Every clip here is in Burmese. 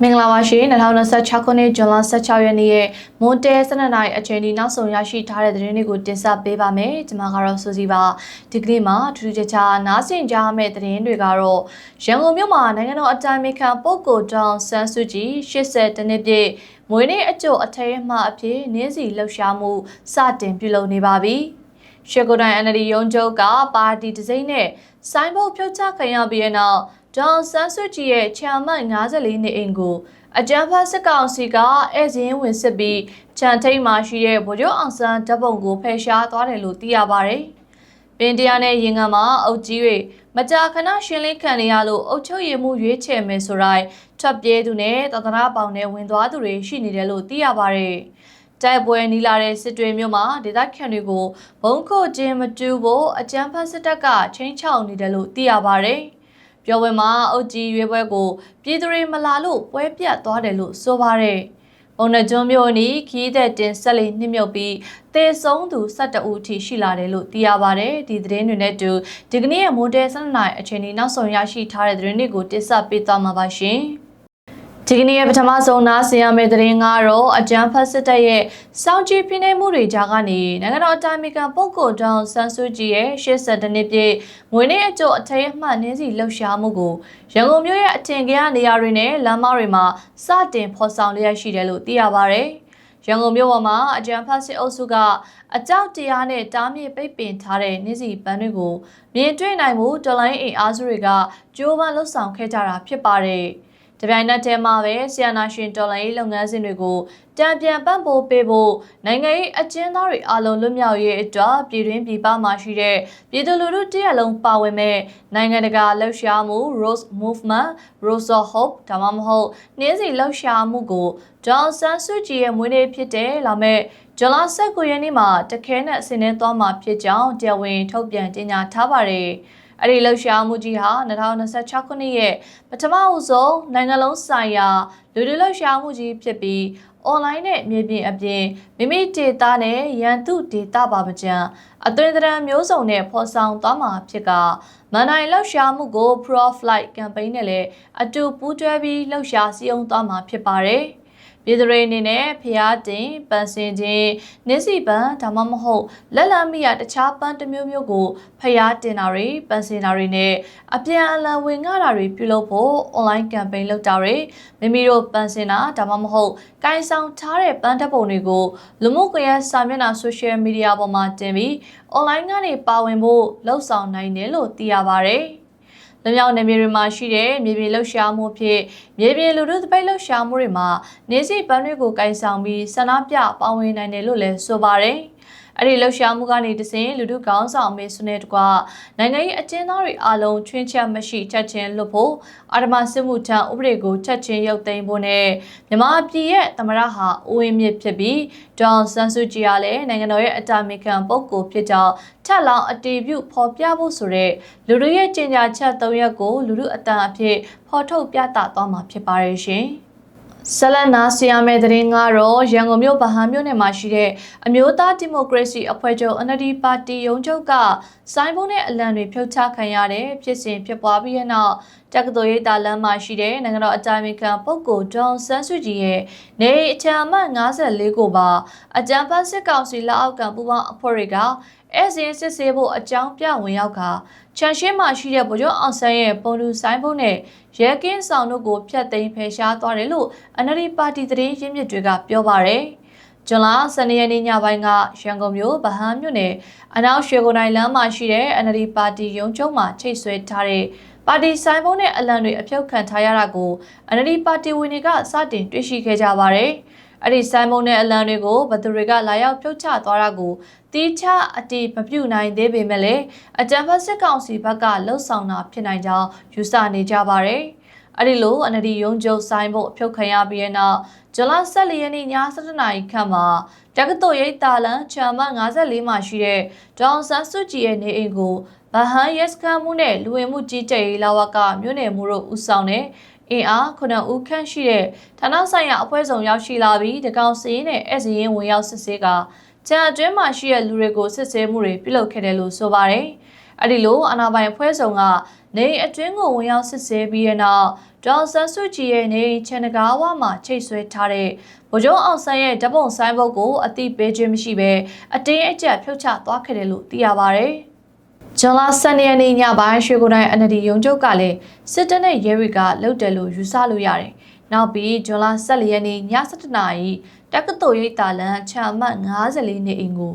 မင်္ဂလာပါရှင်2026ခုနှစ်ဇွန်လ16ရက်နေ့ရဲ့မွန်တဲ12နာရီအချိန်ဒီနောက်ဆုံးရရှိထားတဲ့သတင်းတွေကိုတင်ဆက်ပေးပါမယ်ကျွန်မကတော့စူစီပါဒီကနေ့မှာထူးထူးခြားခြားနားဆင်ကြရမယ့်သတင်းတွေကတော့ရန်ကုန်မြို့မှာနိုင်ငံတော်အတိုင်ပင်ခံပုဂ္ဂိုလ်တောင်ဆန်းစုကြည်80တနှစ်ပြည့်မွေးနေ့အကျိုးအထိမ်းအမှတ်အဖြစ်နေ့စီလှုပ်ရှားမှုစတင်ပြုလုပ်နေပါပြီရှေ့ကိုတိုင်း NLD ရုံးချုပ်ကပါတီတစိမ့်နဲ့ဆိုင်းဘုတ်ဖြုတ်ချခံရပြီးတဲ့နောက်ဒေါ်ဆန်းစုကြည်ရဲ့ချမ်းမတ်54နှစ်အိမ်ကိုအကြမ်းဖက်စစ်ကောင်စီကဧည့်စင်းဝင်စစ်ပြီးချန်ထိတ်မှာရှိတဲ့ဗိုလ်ချုပ်အောင်ဆန်းဓာတ်ပုံကိုဖယ်ရှားသွားတယ်လို့သိရပါတယ်။ပင်တရားနဲ့ရင်ငံမှာအုပ်ကြီးတွေမကြာခဏရှင်းလင်းခံရလို့အုပ်ချုပ်ရေးမှုရွေးချယ်မယ်ဆိုတိုင်းထွက်ပြေးသူနဲ့တသနာပေါင်နဲ့ဝင်သွားသူတွေရှိနေတယ်လို့သိရပါတယ်။တိုက်ပွဲနီလာတဲ့စစ်တွေမြို့မှာဒေသခံတွေကိုဘုံခိုခြင်းမတူဖို့အကြမ်းဖက်စစ်တပ်ကချင်းချောက်နေတယ်လို့သိရပါတယ်။ပြောပွဲမှာအုတ်ကြီးရွေးပွဲကိုပြည်သူတွေမလာလို့ပွဲပြတ်သွားတယ်လို့ဆိုပါတယ်။ပုံနှကျွန်းမြို့နီခီးတဲ့တင်ဆက်လေးနှိမ့်မြုပ်ပြီးတေဆုံးသူ12ဦးထိရှိလာတယ်လို့သိရပါတယ်။ဒီသတင်းတွေနဲ့တူဒီကနေ့ရဲ့မွန်တဲ12နိုင်အချိန်ဒီနောက်ဆုံးရရှိထားတဲ့သတင်းတွေကိုတင်ဆက်ပေးသွားမှာပါရှင်။ဒီကနေ့ပထမဆုံးနားဆင်ရမယ့်သတင်းကတော့အကြမ်းဖက်စစ်တပ်ရဲ့စောင့်ကြည့်ဖိနှိပ်မှုတွေကြားကနေနိုင်ငံတော်အတိုင်ပင်ခံပုဂ္ဂိုလ်တောင်ဆန်းစုကြည်ရဲ့80နှစ်ပြည့်မွေးနေ့အကျိုးအထိမ်းအမှတ်နေ့စီလှုပ်ရှားမှုကိုရန်ကုန်မြို့ရဲ့အထင်ကရနေရာတွေနဲ့လမ်းမတွေမှာစတင်ဖော်ဆောင်လျက်ရှိတယ်လို့သိရပါတယ်။ရန်ကုန်မြို့ပေါ်မှာအကြမ်းဖက်စစ်အုပ်စုကအကြောက်တရားနဲ့တားမြစ်ပိတ်ပင်ထားတဲ့နေ့စီပန်းတွေကိုမြင်တွေ့နိုင်မှုတော်လိုင်းအင်အားစုတွေကကြိုးပမ်းလှုပ်ဆောင်ခဲ့ကြတာဖြစ်ပါတယ်။တပြိုင်နက်တည်းမှာပဲဆီယနာရှင်တော်လိုင်းလုပ်ငန်းစဉ်တွေကိုတံပြန်ပံ့ပိုးပေးဖို့နိုင်ငံရေးအကျဉ်းသားတွေအလုံးလွတ်မြောက်ရေးအတွက်ပြည်တွင်းပြည်ပမှာရှိတဲ့ပြည်သူလူထုတရက်လုံးပါဝင်မဲ့နိုင်ငံတကာလှုပ်ရှားမှု Rose Movement, Rose of Hope ဒါမှမဟုတ်နေ့စီလှုပ်ရှားမှုကိုဒေါ်ဆန်းစုကြည်ရဲ့မွေးနေ့ဖြစ်တဲ့လာမဲ့ဇွန်လ19ရက်နေ့မှာတခဲနဲ့ဆင်းနေသွားမှာဖြစ်ကြောင်းတရားဝင်ထုတ်ပြန်ကြေညာထားပါတယ်။အဲ့ဒီလှုပ်ရှားမှုကြီးဟာ2026ခုနှစ်ရဲ့ပထမဦးဆုံးနိုင်ငံလုံးဆိုင်ရာလူထုလှုပ်ရှားမှုကြီးဖြစ်ပြီးအွန်လိုင်းနဲ့မြေပြင်အပြင်မိမိဒေတာနဲ့ရန်သူဒေတာပါပကြံအသွင်သဏ္ဍာန်မျိုးစုံနဲ့ဖော်ဆောင်သွားမှာဖြစ်ကမန်နိုင်လှုပ်ရှားမှုကို Pro-Flight Campaign နဲ့လည်းအတူပူးတွဲပြီးလှုပ်ရှားစည်းရုံးသွားမှာဖြစ်ပါတယ်။ပြည်သူတွေအနေနဲ့ဖျားတင်ပန်းစင်ခြင်းနေ့စီပန်းဒါမှမဟုတ်လက်လမ်းမရတခြားပန်းတစ်မျိုးမျိုးကိုဖျားတင်တာတွေပန်းစင်တာတွေနဲ့အပြန်အလှန်ဝင်ငှတာတွေပြုလုပ်ဖို့ online campaign လုပ်တာတွေမိမိတို့ပန်းစင်တာဒါမှမဟုတ်ကိုင်ဆောင်ထားတဲ့ပန်းဓာတ်ပုံတွေကိုလူမှုကွန်ရက်စာမျက်နှာ social media ပေါ်မှာတင်ပြီး online ကနေပါဝင်ဖို့လှုံ့ဆော်နိုင်တယ်လို့သိရပါတယ်။လမြောက်နယ်မြေတွေမှာရှိတဲ့မြေပြင်လှုပ်ရှားမှုဖြစ်မြေပြင်လူထုသပိတ်လှုပ်ရှားမှုတွေမှာနေစီပန်းတွေကိုကိုင်ဆောင်ပြီးဆန္ဒပြပါဝင်နိုင်တယ်လို့လည်းဆိုပါတယ်။အဲ့ဒီလှုပ်ရှားမှုကနေတစဉ်လူထုခေါင်းဆောင်မေဆွနဲ့တကွနိုင်ငံရေးအကျဉ်းသားတွေအလုံးချွင်းချက်မရှိချက်ချင်းလွတ်ဖို့အာဓမစစ်မှုထမ်းဥပဒေကိုချက်ချင်းရုပ်သိမ်းဖို့နဲ့မြန်မာပြည်ရဲ့သမရဟာဦးဝင်းမြင့်ဖြစ်ပြီးဒေါ်ဆန်းစုကြည်ကလည်းနိုင်ငံတော်ရဲ့အတိုင်ပင်ခံပုဂ္ဂိုလ်ဖြစ်ကြောင်းထပ်လောင်းအတည်ပြုဖော်ပြဖို့ဆိုတဲ့လူတို့ရဲ့ကြေညာချက်၃ရက်ကိုလူထုအတန်အဖြစ်ဖော်ထုတ်ပြသသွားမှာဖြစ်ပါရဲ့ရှင်။ဆလန်နာဆီယာမဲသတင်းကတော့ရန်ကုန်မြို့ဗဟန်းမြို့နယ်မှာရှိတဲ့အမျိုးသားဒီမိုကရေစီအဖွဲ့ချုပ် NLD ပါတီရုံးချုပ်ကစိုင်းဘုံနဲ့အလံတွေဖြုတ်ချခံရတဲ့ဖြစ်စဉ်ဖြစ်ပွားပြီးတဲ့နောက်တက္ကသိုလ်ရိပ်သာလမ်းမှာရှိတဲ့နိုင်ငံတော်အတိုင်ပင်ခံပုဂ္ဂိုလ်ဒေါ်ဆန်းစုကြည်ရဲ့နေအချမ်းအမှတ်54ကိုပါအကြံဖတ်စစ်ကောင်စီလက်အောက်ကပူးပေါင်းအဖွဲ့တွေကအဲ့စင်းစစ်ဆေးဖို့အကြောင်းပြဝင်ရောက်ကချန်ရှင်းမှာရှိတဲ့ဗိုလ်ချုပ်အောင်ဆန်းရဲ့ပုံတူဆိုင်ဘုံနဲ့ရဲကင်းဆောင်တို့ကိုဖျက်သိမ်းဖယ်ရှားသွားတယ်လို့ NLD ပါတီသတင်းရင်းမြစ်တွေကပြောပါတယ်။ဇွန်လ12ရက်နေ့ညပိုင်းကရန်ကုန်မြို့ဗဟန်းမြို့နယ်အနောက်ရွှေကိုနိုင်လမ်းမှာရှိတဲ့ NLD ပါတီရုံးချုပ်မှာချိတ်ဆွဲထားတဲ့ပါတီဆိုင်ဘုံနဲ့အလံတွေအဖြုတ်ခံထားရတာကို NLD ပါတီဝင်တွေကစတင်တွေ့ရှိခဲ့ကြပါတယ်။အဲ့ဒီဆိုင်ဘုံနဲ့အလံတွေကိုဘသူတွေကလာရောက်ဖြုတ်ချသွားတာကိုတီးခြားအတီးမပြုတ်နိုင်သေးပေမဲ့လည်းအကြံဖတ်စစ်ကောင်စီဘက်ကလှုပ်ဆောင်တာဖြစ်နိုင်ကြောင်းယူဆနေကြပါတယ်။အဲ့ဒီလို NLD ရုံးချုပ်ဆိုင်ဘုံအဖြုတ်ခံရပြီးတဲ့နောက်ဇွန်လ14ရက်နေ့ည7:00နာရီခန့်မှာတက္ကသိုလ်ရိပ်သာလမ်းချမ်းမ54မှာရှိတဲ့ဒေါ်ဆန်းစုကြည်ရဲ့နေအိမ်ကိုဗဟန်းရဲစခန်းမှုနဲ့လူဝင်မှုကြီးကြပ်ရေးလာဝကမြို့နယ်မှုတို့ဦးဆောင်တဲ့အင်အား9ဦးခန့်ရှိတဲ့ဌာနဆိုင်ရာအဖွဲ့စုံရောက်ရှိလာပြီးတကောင်စီရင်နဲ့ဧည့်စရင်ဝင်ရောက်စစ်ဆေးကကျန်အတွင်းမှာရှိတဲ့လူတွေကိုစစ်ဆေးမှုတွေပြုလုပ်ခဲ့တယ်လို့ဆိုပါတယ်။အဲ့ဒီလိုအာဏာပိုင်အဖွဲ့စုံက နေအတွင်းကိုဝင်ရောက်စစ်ဆေးပြီးတဲ့နောက်ဒေါ်ဆန်းစုကြည်ရဲ့နေချန်တကာဝမှာချိတ်ဆွဲထားတဲ့ဗိုလ်ချုပ်အောင်ဆန်းရဲ့ဓပုံဆိုင်ဘုတ်ကိုအသိပေးခြင်းမရှိဘဲအတင်းအကျပ်ဖြုတ်ချသွားခဲ့တယ်လို့သိရပါတယ်။ဇွန်လ12ရက်နေ့ညပိုင်းရွှေကိုတိုင်း NLD ရုံးချုပ်ကလည်းစစ်တပ်နဲ့ရဲတွေကလှုပ်တယ်လို့ယူဆလို့ရတယ်။နောက်ပြီးဇွန်လ14ရက်နေ့ည7:00နာရီတက္ကသိုလ်ရိပ်သာလမ်းချမ်းအမှတ်54နေအိမ်ကိုဗ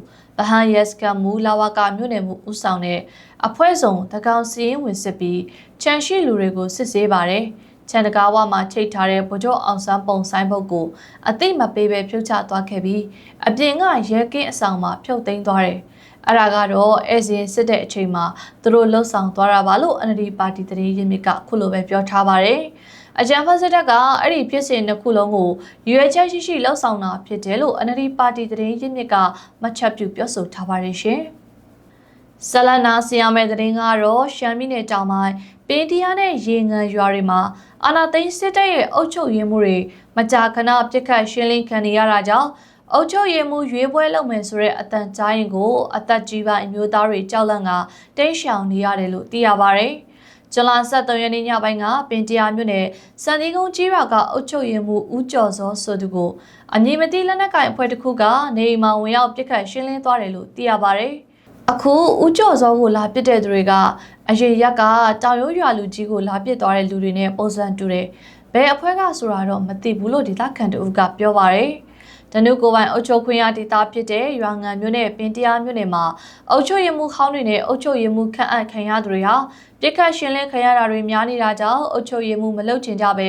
ဟန်ရဲစခန်းမူလာဝကမြို့နယ်မှုဦးဆောင်တဲ့အဖွဲ့စုံတကောင်စီရင်ဝင်စစ်ပြီးချန်ရှိလူတွေကိုစစ်ဆေးပါတယ်။ချန်တကာဝမှာချိတ်ထားတဲ့ဗိုလ်ချုပ်အောင်ဆန်းပုံဆိုင်ဘုတ်ကိုအသိမပေးပဲဖြုတ်ချသွားခဲ့ပြီးအပြင်ကရဲကင်းအဆောင်မှာဖြုတ်သိမ်းသွားတယ်။အဲ့ဒါကတော့အဲဇင်စစ်တဲ့အချိန်မှာသူတို့လှုပ်ဆောင်သွားတာပါလို့ NLD ပါတီတရေရင်းမြစ်ကခုလိုပဲပြောထားပါတယ်။အကြံဖတ်စစ်တပ်ကအဲ့ဒီဖြစ်စဉ်တစ်ခုလုံးကိုရွေးချက်ရှိလှုပ်ဆောင်တာဖြစ်တယ်လို့ NLD ပါတီတရေရင်းမြစ်ကမှတ်ချက်ပြုပြောဆိုထားပါတယ်ရှင်။ဆလနာဆီယာမဲတဲ့ငါတော့ရှမ်းပြည်နယ်တောင်ပိုင်းပင်တရားနဲ့ရေငန်ရွာတွေမှာအာနာသိန်းစစ်တပ်ရဲ့အုပ်ချုပ်ရေးမှုတွေမကြာခဏပြစ်ခတ်ရှင်းလင်းခံနေရတာကြောင့်အုပ်ချုပ်ရေးမှုရွေးပွဲလုပ်မယ်ဆိုတဲ့အတန်ကြားရင်ကိုအသက်ကြီးပိုင်းအမျိုးသားတွေကြောက်လန့်ကတိတ်ရှောင်နေရတယ်လို့သိရပါတယ်။ဇွန်လ23ရက်နေ့ညပိုင်းကပင်တရားမြို့နယ်စံဒီကုန်းကြီးရွာကအုပ်ချုပ်ရေးမှုဦးကျော်စောဆိုသူကိုအမည်မသိလက်နက်ကိုင်အဖွဲ့တစ်ခုကနေအိမ်မှာဝင်ရောက်ပြစ်ခတ်ရှင်းလင်းသွားတယ်လို့သိရပါတယ်။အခုဦးကျော်စောကိုလာပစ်တဲ့သူတွေကအရေရက်ကတောင်ရိုးရွာလူကြီးကိုလာပစ်သွားတဲ့လူတွေနဲ့ပုံစံတူတယ်။ဘယ်အဖွဲ့ကဆိုတာတော့မသိဘူးလို့ဒေသခံတို့ကပြောပါတယ်။တနုကိုပိုင်အုပ်ချုပ်ခွင့်ရဒေသဖြစ်တဲ့ရွာငံမြို့နယ်ပင်တရားမြို့နယ်မှာအုပ်ချုပ်ရေးမှုခေါင်းတွေနဲ့အုပ်ချုပ်ရေးမှုခန့်အပ်ခံရသူတွေဟာပြစ်ခတ်ရှင်းလင်းခံရတာတွေများနေတာကြောင့်အုပ်ချုပ်ရေးမှုမလုပ်ချင်ကြပ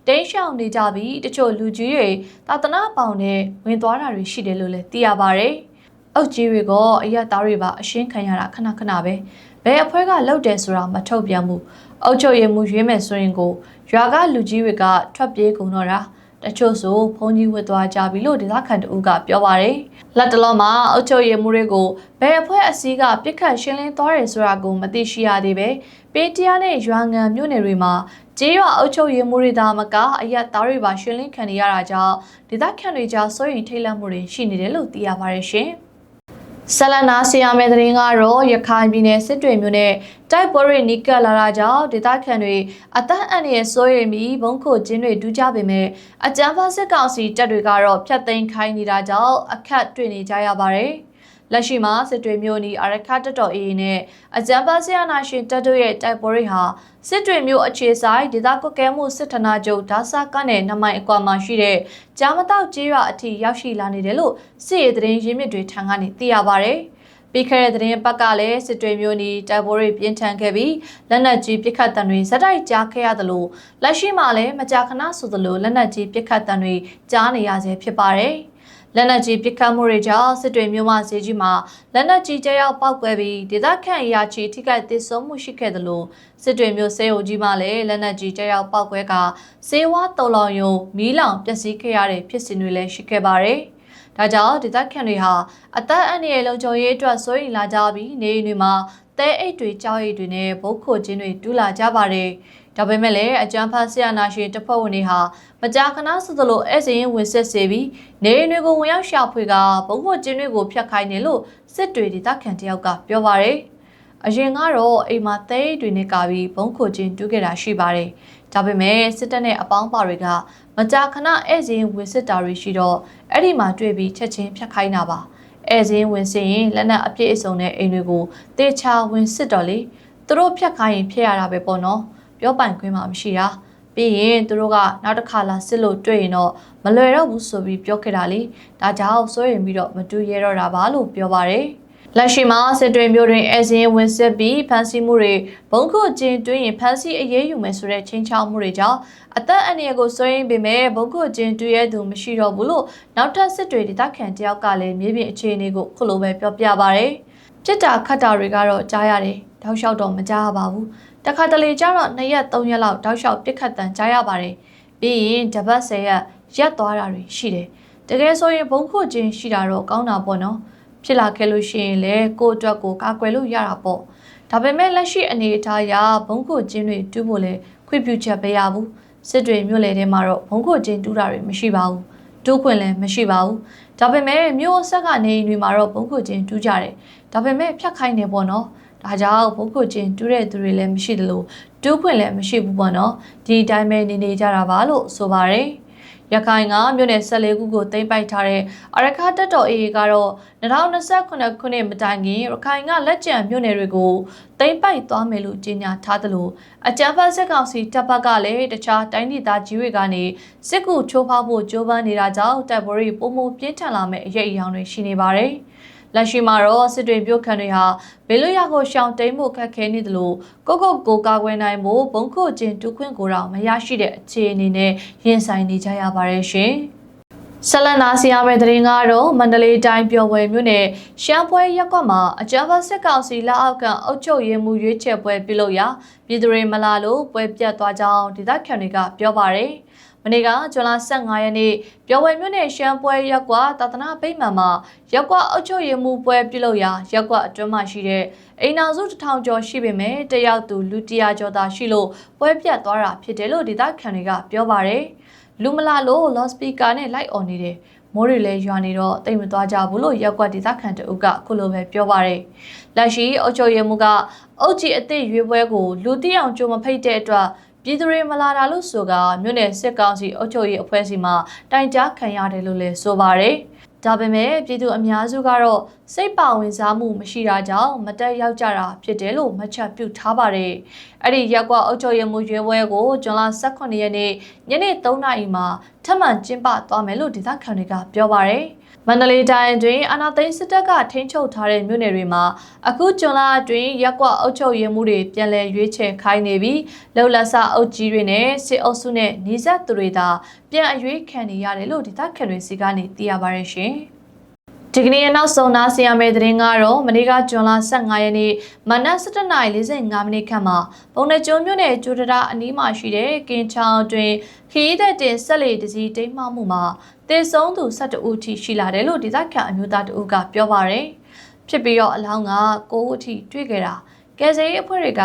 ဲတိမ်းရှောင်နေကြပြီးတချို့လူကြီးတွေသာသနာပေါင်နဲ့ဝင်သွားတာတွေရှိတယ်လို့လည်းသိရပါတယ်။အုပ်ကြီးတွေကအရက်သားတွေပါအရှင်းခံရတာခဏခဏပဲဘယ်အဖွဲ့ကလှုပ်တယ်ဆိုတာမထုတ်ပြန်ဘူးအုပ်ချုပ်ရေးမှုရွေးမယ်ဆိုရင်ကိုရွာကလူကြီးတွေကထွက်ပြေးကုန်တော့တာတချို့ဆိုဘုံကြီးဝတ်သွားကြပြီလို့ဒေသခံတို့ကပြောပါတယ်။လက်တလုံးမှာအုပ်ချုပ်ရေးမှုတွေကိုဘယ်အဖွဲ့အစည်းကပြစ်ခတ်ရှင်းလင်းသွားတယ်ဆိုတာကိုမသိရှိရသေးပဲပေးတရားနဲ့ရွာငံမြို့နယ်တွေမှာကျေးရွာအုပ်ချုပ်ရေးမှုတွေသာမကအရက်သားတွေပါရှင်းလင်းခံနေရတာကြောင့်ဒေသခံတွေကြားစိုးရိမ်ထိတ်လန့်မှုတွေရှိနေတယ်လို့သိရပါတယ်ရှင်။ဆလနာဆီယာမဲတဲ့ငါတော့ရခိုင်ပြည်နယ်စစ်တွေမြို့နယ်တိုက်ပွဲတွေနီးကပ်လာတာကြောင့်ဒေသခံတွေအသက်အန္တရာယ်စိုးရိမ်ပြီးဘုံခိုကျင်းတွေတူးကြပေမဲ့အကြမ်းဖက်စစ်ကောင်စီတပ်တွေကတော့ဖျက်သိမ်းခိုင်းနေတာကြောင့်အခက်တွေ့နေကြရပါတယ်။လက်ရှိမှာစစ်တွေမြို့နီအာရခတပ်တော် AA နဲ့အကြမ်းဖက်ဆရာနာရှင်တပ်တို့ရဲ့တိုက်ပွဲတွေဟာစစ်တွေမြို့အခြေဆိုင်ဒေသကွက်ကဲမှုစစ်ဌာနချုပ်ဒါဆာကနဲ့နမိုင်အကွာမှာရှိတဲ့ကြားမတောက်ကျေးရွာအထိရောက်ရှိလာနေတယ်လို့စစ်ရေးသတင်းရင်းမြစ်တွေထံကနေသိရပါတယ်။ပြီးခဲ့တဲ့သတင်းပတ်ကလည်းစစ်တွေမျိုးနီတိုက်ပွဲတွေပြင်းထန်ခဲ့ပြီးလက်နက်ကြီးပစ်ခတ်တံတွေဇက်တိုက်ကြားခဲ့ရသလိုလက်ရှိမှာလည်းမကြာခဏဆိုသလိုလက်နက်ကြီးပစ်ခတ်တံတွေကြားနေရဆဲဖြစ်ပါတယ်။လက်နက်ကြီးပစ်ခတ်မှုတွေကြောင့်စစ်တွေမျိုးမဈေးကြီးမှာလက်နက်ကြီးကျရောက်ပောက်ကွဲပြီးဒေသခံအရာချီထိခိုက်ဒေဆုံးမှုရှိခဲ့သလိုစစ်တွေမျိုးစေအုပ်ကြီးမှာလည်းလက်နက်ကြီးကျရောက်ပောက်ကွဲကစေဝါတုံလောင်ယုံမီးလောင်ပျက်စီးခဲ့ရတဲ့ဖြစ်စဉ်တွေလည်းရှိခဲ့ပါတယ်။ဒါကြောင့်ဒေသခံတွေဟာအသက်အန္တရာယ်လုံခြုံရေးအတွက်စိုးရိမ်လာကြပြီးနေအိမ်တွေမှာတဲအိတ်တွေကြောက်အိတ်တွေနဲ့ဘုတ်ခိုကျင်းတွေတူးလာကြပါတယ်။ဒါပေမဲ့လည်းအကြမ်းဖက်ဆရာနာရှင်တပ်ဖွဲ့ဝင်တွေဟာမကြာခဏဆိုသလိုအဲ့စရင်ဝင်ဆက်စေပြီးနေအိမ်တွေကိုဝင်ရောက်ရှာဖွေကဘုံခိုကျင်းတွေကိုဖျက်ခိုင်းတယ်လို့စစ်တွေဒေသခံတယောက်ကပြောပါတယ်။အရင်ကတော့အိမ်မှာတဲအိတ်တွေနဲ့ကာပြီးဘုံခိုကျင်းတူးခဲ့တာရှိပါတယ်။ဒါပေမဲ့စစ်တပ်နဲ့အပေါင်းပါတွေကမကြာခဏအဲ့စရင်ဝင်စစ်တာတွေရှိတော့အဲ့ဒီမှာတွေ့ပြီးချက်ချင်းဖျက်ခိုင်းတာပါ။အဲ့စရင်ဝင်စစ်ရင်လက်နက်အပြည့်အစုံတဲ့အိမ်တွေကိုတေချာဝင်စစ်တော့လေသူတို့ဖျက်ခိုင်းရင်ဖျက်ရတာပဲပေါ့နော်။ပြောပိုင်ခွင့်မှမရှိတာပြီးရင်သူတို့ကနောက်တစ်ခါလာစစ်လို့တွေ့ရင်တော့မလွယ်တော့ဘူးဆိုပြီးပြောခဲ့တာလေဒါကြောင့်စိုးရင်ပြီးတော့မတူရဲတော့တာပါလို့ပြောပါတယ်လက်ရှိမှာစစ်တွေမျိုးတွင်အစင်းဝင်စစ်ပြီးဖမ်းဆီးမှုတွေဘုံခုကျင်းတွင်းရင်ဖမ်းဆီးအရေးယူမယ်ဆိုတဲ့ချင်းချောက်မှုတွေကြောင့်အသက်အန္တရာယ်ကိုစိုးရင်ပေမဲ့ဘုံခုကျင်းတွင်းရသူမရှိတော့ဘူးလို့နောက်ထပ်စစ်တွေဒေသခံတယောက်ကလည်းမြေပြင်အခြေအနေကိုခုလိုပဲပြောပြပါတယ်ပြစ်တာခတ်တာတွေကတော့ကြားရတယ်တောက်လျှောက်တော့မကြားပါဘူးတခါတလေကျတော့2ရက်3ရက်လောက်တောက်လျှောက်ပြစ်ခတ်တန်ကြားရပါတယ်ပြီးရင်တပတ်10ရက်ရက်သွားတာတွေရှိတယ်တကယ်ဆိုရင်ဘုံခုကျင်းရှိတာတော့ကောင်းတာပေါ့နော်ဖြစ်လာခဲ့လို့ရှိရင်လည်းကိုယ့်အတွက်ကိုကာကွယ်လို့ရတာပေါ့ဒါပေမဲ့လက်ရှိအနေအထားအရဘုံခုကျင်းတွေတူးဖို့လဲခွင့်ပြုချက်ပေးရဘူးစစ်တွေမြို့လေထဲမှာတော့ဘုံခုကျင်းတူးတာတွေမရှိပါဘူးတူးခွင့်လည်းမရှိပါဘူးဒါပေမဲ့မြို့အဆက်ကနေတွေမှာတော့ဘုံခုကျင်းတူးကြတယ်ဒါပေမဲ့ဖြတ်ခိုင်းနေပေါ့နော် ဒါကြောင့်ဘုခုချင်းတူးတဲ့သူတွေလည်းမရှိသလိုတူးခွင့်လည်းမရှိဘူးပေါ့နော်ဒီအတိုင်းပဲနေကြတာပါလို့ဆိုပါတယ်ရခိုင်ကမြို့နယ်14ခုကိုသိမ်းပိုက်ထားတဲ့အာရခတပ်တော် AA ကတော့2028ခုနှစ်မတိုင်ခင်ရခိုင်ကလက်ကျန်မြို့နယ်တွေကိုသိမ်းပိုက်သွားမယ်လို့ကြေညာထားသလိုအကြမ်းဖက်စစ်ကောင်စီတပ်ဖက်ကလည်းတခြားတိုင်းဒေသကြီးတွေကနေစစ်ကူချိုးဖောက်ဖို့ကြိုးပမ်းနေတာကြောင့်တပ်ဖွဲ့တွေပုံမပြင်းထန်လာမဲ့အရေးအယောင်တွေရှိနေပါတယ်လက်ရှိမှာတော့စစ်တွေပြုတ်ခံတွေဟာဘေးလွတ်ရာကိုရှောင်တိန်ဖို့ခက်ခဲနေသလိုကိုကာကွယ်နိုင်ဖို့ဘုံခုချင်းတူခွင့်ကိုတော့မရရှိတဲ့အခြေအနေနဲ့ရင်ဆိုင်နေကြရပါတယ်ရှင်။ဆလနာစီယာမဲ့တရင်ကတော့မန္တလေးတိုင်းပျော်ဝယ်မြို့နယ်ရှမ်းပွဲရပ်ကွက်မှာအကြမ်းဖက်စစ်ကောင်စီလက်အောက်ခံအုပ်ချုပ်ရေးမှူးရွေးချယ်ပွဲပြုလုပ်ရာပြည်သူတွေမလာလို့ပွဲပြတ်သွားကြောင်းဒေသခံတွေကပြောပါတယ်။မနေ့ကဇွန်လ15ရက်နေ့ပျော်ဝယ်မြို့နယ်ရှမ်းပွဲရပ်ကွက်သာသနာ့ဗိမာန်မှာရပ်ကွက်အုပ်ချုပ်ရေးမှူးပွဲပြုလုပ်ရာရပ်ကွက်အတွင်းမှာရှိတဲ့အိမ်နောက်စု1000ကျော်ရှိပေမဲ့တယောက်သူလူ100ကျော်သာရှိလို့ပွဲပြတ်သွားတာဖြစ်တယ်လို့ဒေသခံတွေကပြောပါတယ်။လူမလာလို့လော့စပီကာနဲ့လိုက်အော်နေတယ်။မိုးတွေလည်းရွာနေတော့တိတ်မသွားကြဘူးလို့ရပ်ကွက်ဒေသခံတအုပ်ကခုလိုပဲပြောပါတယ်။လက်ရှိအုပ်ချုပ်ရေးမှူးကအုပ်ကြီးအသစ်ရွေးပွဲကိုလူတိအောင်ကြိုမဖိတ်တဲ့အတွက်ပြည်သူတွေမလာတာလို့ဆိုကမြို့နယ်စစ်ကောင်စီအုပ်ချုပ်ရေးအဖွဲ့အစည်းမှတိုင်ကြားခံရတယ်လို့လည်းဆိုပါတယ်။ဒါပေမဲ့ပြည်သူအများစုကတော့စိတ်ပါဝင်စားမှုမရှိတာကြောင့်မတက်ရောက်ကြတာဖြစ်တယ်လို့မှတ်ချက်ပြုထားပါတယ်။အဲ့ဒီရက်ကွက်အုပ်ချုပ်ရေးမှူးရွေးပွဲကိုဇွန်လ18ရက်နေ့ညနေ3နာရီမှာထပ်မံကျင်းပသွားမယ်လို့ဒေသခံတွေကပြောပါတယ်။မန္တလေးတိုင်းအတွင်းအာဏာသိမ်းစစ်တပ်ကထိန်းချုပ်ထားတဲ့မြို့နယ်တွေမှာအခုဇွန်လအတွင်းရက်ကွက်အုပ်ချုပ်ရေးမှူးတွေပြန်လည်ရွေးချယ်ခိုင်းနေပြီးလှုပ်လက်ဆအုပ်ကြီးတွေနဲ့စစ်အုပ်စုနဲ့နှိစက်သူတွေသာပြန်အရွေးခံနေရတယ်လို့ဒေသခံတွေစီကနေသိရပါတယ်ရှင်။ဒီကနေ့နောက်ဆုံးနားဆင်ရမယ့်သတင်းကတော့မနေ့ကဇွန်လ15ရက်နေ့မနက်7:45မိနစ်ခန့်မှာပုံနှကျုံမြို့နယ်ကျူတရာအနီးမှာရှိတဲ့ကင်းချောင်းအတွင်းခရီးသည်တင်ဆက်လေတစည်းတိမ်းမှမှုမှာတေဆုံးသူ12ဦးထိရှိလာတယ်လို့ဒေသခံအမျိုးသားတဦးကပြောပါတယ်။ဖြစ်ပြီးတော့အလောင်းက9ဦးထိတွေ့ခဲ့တာကယ်ဆယ်ရေးအဖွဲ့တွေက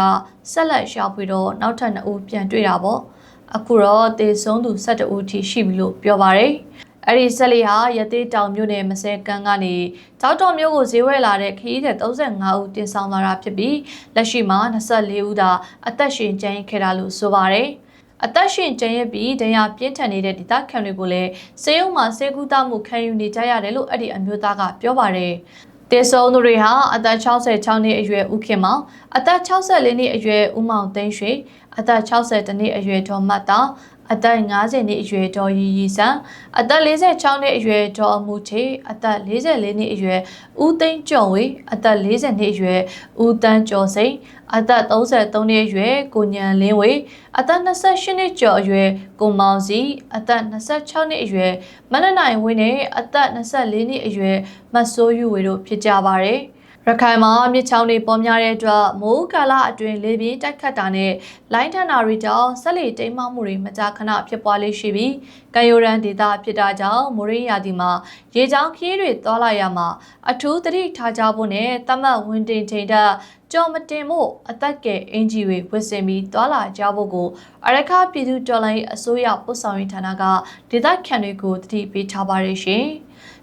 ဆက်လက်ရှောက်ပြီးတော့နောက်ထပ်2ဦးပြန်တွေ့တာပေါ့။အခုတော့တေဆုံးသူ12ဦးထိရှိပြီလို့ပြောပါတယ်။အဲ့ဒီဆက်လေးဟာရသေးတောင်မြို့နယ်မစဲကန်းကနေကြောက်တော်မြို့ကိုဈေးဝယ်လာတဲ့ခရီးသည်35ဦးတင်ဆောင်လာတာဖြစ်ပြီးလက်ရှိမှာ24ဦးသာအသက်ရှင်ကျန်ရစ်ခဲ့တာလို့ဆိုပါတယ်။အသက်ရှင်ကျန်ရစ်ပြီးတရားပြင်းထန်နေတဲ့ဒေသခံတွေကိုလည်းစေယုံမှာစေကူတာမှုခံယူနေကြရတယ်လို့အဲ့ဒီအမျိုးသားကပြောပါတယ်။တေဆုံးသူတွေဟာအသက်66နှစ်အရွယ်ဦးခင်မောင်အသက်64နှစ်အရွယ်ဦးမောင်သိန်းရွှေအသက်62နှစ်အရွယ်ဒေါ်မတ်တောင်အသက်50နှစ်အရွယ်ဒေါ်ရီရီဆန်အသက်46နှစ်အရွယ်ဒေါ်အမှုချေအသက်44နှစ်အရွယ်ဦးသိန်းကျော်ဝေအသက်40နှစ်အရွယ်ဦးတန်းကျော်စိန်အသက်33နှစ်အရွယ်ကိုညံလင်းဝေအသက်28နှစ်ကျော်အရွယ်ကိုမောင်စီအသက်26နှစ်အရွယ်မနနိုင်ဝင်းနဲ့အသက်24နှစ်အရွယ်မဆိုးယူဝေတို့ဖြစ်ကြပါတယ်ရခိုင်မှာမြစ်ချောင်းတွေပေါ်များတဲ့အတွက်မိုးကာလအတွင်းလေပြင်းတိုက်ခတ်တာနဲ့လိုင်းထန်တာတွေကြောင့်ဆက်လက်တိမ်မှမှုတွေမကြာခဏဖြစ်ပွားလေးရှိပြီးကံရိုရန်ဒေသဖြစ်တာကြောင့်မိုးရင်းရာသီမှာရေချောင်းခရီးတွေသွားလာရမှာအထူးသတိထားကြဖို့နဲ့တမတ်ဝင်တင်ချိန်တက်ကြော်မတင်ဖို့အသက်ကဲအင်ဂျီတွေဝစ်စင်ပြီးသွားလာကြဖို့ကိုအရခပြည်သူတော်လှန်ရေးအစိုးရပို့ဆောင်ရေးဌာနကဒေသခံတွေကိုတတိပေးထားပါတယ်ရှင်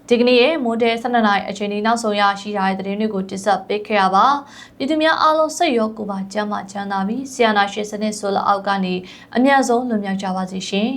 ဒီကနေ့ရဲ့မိုးတဲ12နိုင်အချိန်ဒီနောက်ဆုံးရရှိထားတဲ့သတင်းတွေကိုတင်ဆက်ပေးခဲ့ရပါပြည်သူများအားလုံးစိတ်ရောကိုယ်ပါကျန်းမာချမ်းသာပြီးဆရာနာရှင်စနစ်ဆိုလအောက်ကနေအမြတ်ဆုံးလွန်မြောက်ကြပါစေရှင်